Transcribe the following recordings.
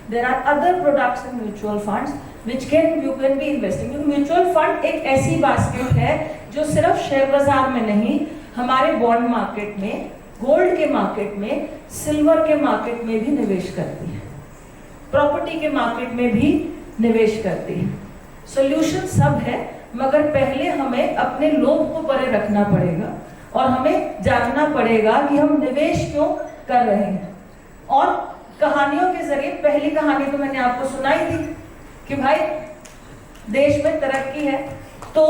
there are other products in mutual funds which you can be investing. Mutual fund एक ऐसी basket है जो सिर्फ शेयर बाजार में नहीं, हमारे बॉन्ड मार्केट में, गोल्ड के मार्केट में, सिल्वर के मार्केट में भी निवेश करती है, प्रॉपर्टी के मार्केट में भी निवेश करती है। सॉल्यूशन सब है, मगर पहले हमें अपने लोभ को परे रखना पड़ेगा और हमें जानना पड़ेगा कि हम निवेश क्यों कर रहे हैं। और कहानियों के जरिए, पहली कहानी तो मैंने आपको सुनाई थी कि भाई देश में तरक्की है तो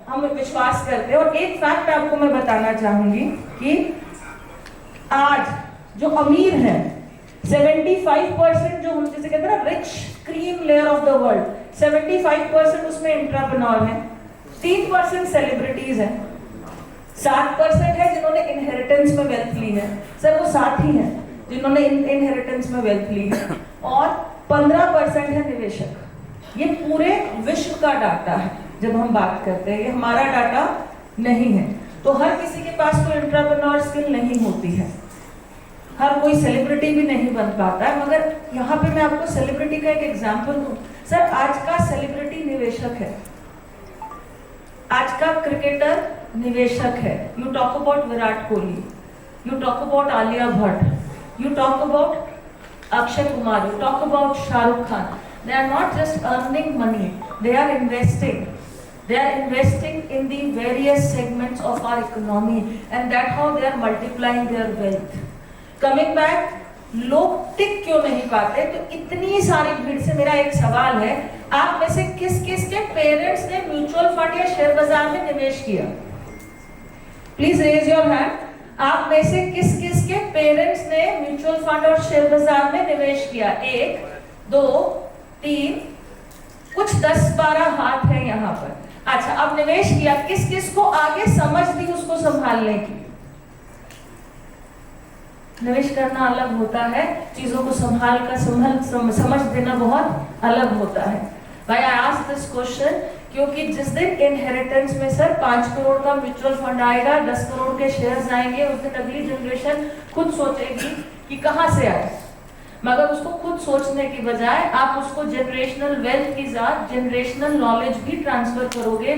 हम विश्वास करते हैं। और एक फैक्ट आपको मैं बताना चाहूंगी कि आज जो अमीर हैं 75% जो हम जिसे कहते हैं ना rich cream layer of the world, 75% उसमें इंट्राप्रेन्योर हैं, 3% सेलिब्रिटीज हैं, 7% है जिन्होंने इनहेरिटेंस में वेल्थ ली है, सर वो 7 ही हैं जिन्होंने इनहेरिटेंस में वेल्थ ली है, और 15% है निवेशक। ये पूरे विश्व का डाटा है जब हम बात करते हैं, ये हमारा डाटा नहीं है। तो हर किसी के पास कोई एंटरप्रेन्योर स्किल नहीं होती है, हर कोई सेलिब्रिटी भी नहीं बन पाता है। मगर यहाँ पे मैं आपको सेलिब्रिटी का एक एग्जांपल दूं। सर आज का सेलिब्रिटी निवेशक है, आज का क्रिकेटर निवेशक है। You talk about Virat Kohli, you talk about Alia Bhatt, you talk about Akshay Kumar, you talk about Shah Rukh Khan. They are not just earning money, they are investing. They are investing in the various segments of our economy, and that's how they are multiplying their wealth. Coming back, लोग टिक क्यों नहीं पाते? तो इतनी सारी भीड़ से मेरा एक सवाल है, आप में से किस किस के पेरेंट्स ने म्यूचुअल फंड या शेयर बाजार में निवेश किया? Please raise your hand. आप में से किस किस के पेरेंट्स ने म्यूचुअल फंड और शेयर बाजार में निवेश किया? 1 2 3, कुछ 10-12 हाथ हैं यहाँ पर। अच्छा, अब निवेश किया, किस किस को आगे समझ दी उसको संभालने की? निवेश करना अलग होता है, चीजों को समझ देना बहुत अलग होता है। भाई आई आस्क दिस क्वेश्चन क्योंकि जिस दिन इनहेरिटेंस में सर 5 करोड़ का म्यूचुअल फंड आएगा, 10 करोड़ के शेयर्स आएंगे, उस दिन अगली जनरेशन खुद सोचेगी कि कहां से आए। मगर उसको खुद सोचने की बजाय आप उसको जनरेशनल वेल्थ की साथ जनरेशनल नॉलेज भी ट्रांसफर करोगे,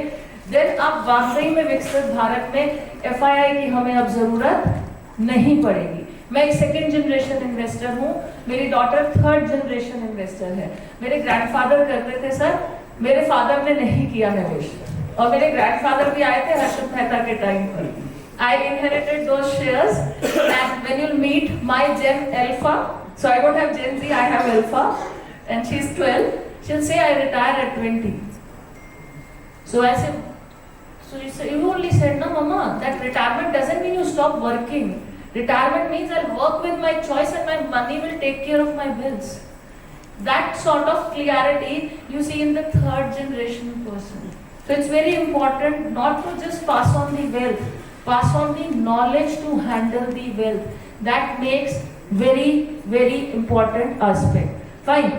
देन आप वाकई में विकसित भारत में एफआईआई की हमें अब जरूरत नहीं पड़ेगी। मैं एक सेकेंड जनरेशन इन्वेस्टर हूँ, मेरी डॉटर 3rd जनरेशन इन्वेस्टर है। मेरे ग्रैंडफादर करते थे सर, मेरे फादर ने नहीं किया निवेश, और मेरे ग्रैंडफादर भी आए थे हर्षद मेहता के टाइम पर। I inherited those shares, and when you meet my Gen Alpha, so I don't have Gen Z, I have Alpha, and she's 12. She'll say I retire at 20. So I said, so you only said, no, Mama, that retirement doesn't mean you stop working. Retirement means I'll work with my choice and my money will take care of my bills. That sort of clarity you see in the 3rd generation person. So it's very important not to just pass on the wealth, pass on the knowledge to handle the wealth. That makes very important aspect. Fine.